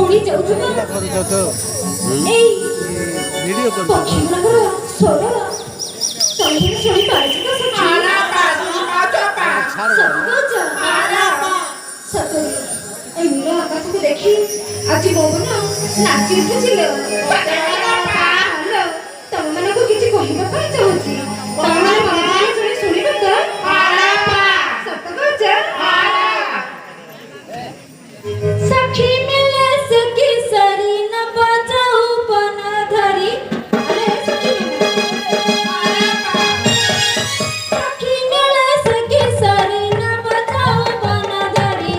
उड़ी जाउथबा एई वीडियो कर पक्षी नगर सोरो तमने सुनी पारछि तो सखी आला पा आला पा सतो एई नीला आकाश को देखी आज मोबन नाची उठिले आला पा हेलो तम माने को किछि कहिबा पई चाहछि तम माने मन सुनी सुनिबो तो आला पा सतो गज आला सखी मिले सखी सरी न बजाऊ पन धरी अरे सखी मिले सखी सरी न बजाऊ पन धरी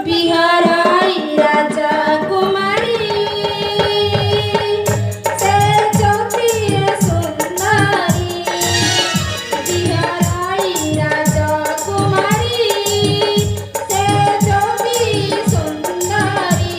बिहार आई राजा कुमारी से ज्योति सुंदरी बिहार आई राजा कुमारी से ज्योति सुंदरी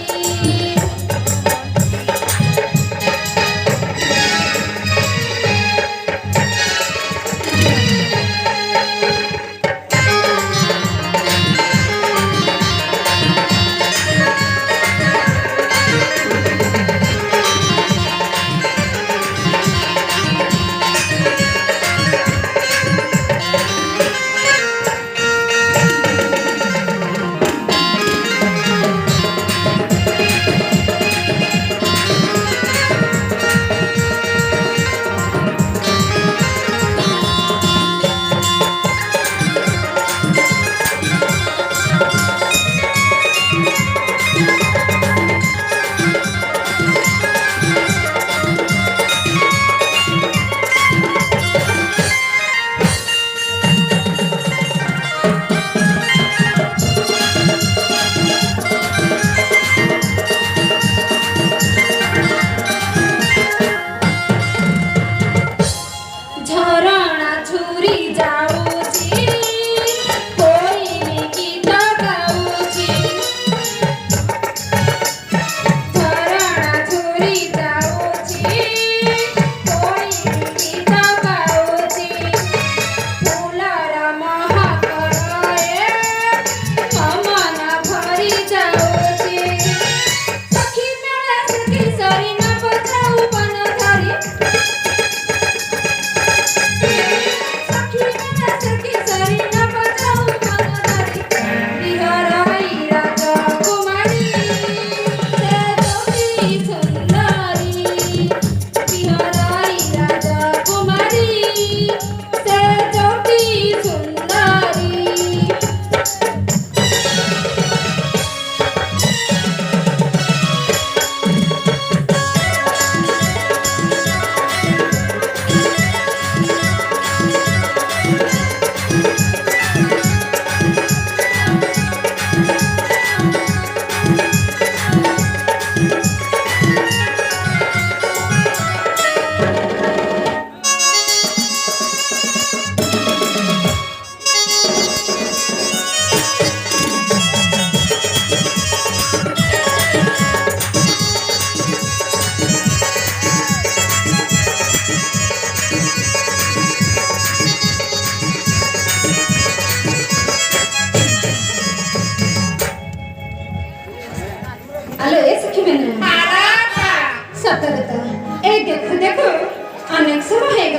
झरणा झुरी जाऊची कोई गीत गाऊची झरणा झुरी जाऊची कोई गीत गाऊची फुलारा महाकरए मन भरी जाऊची सखी मेला सखी सरी न बजाऊ पन धरी सखी सरी न बजाऊ पन धरी बिहार आई राजा कुमारी से ज्योति सुंदरी बिहार आई राजा कुमारी से ज्योति सुंदरी हेलो ये सखी मैंने सत ए देखो देखो अनेक समय है।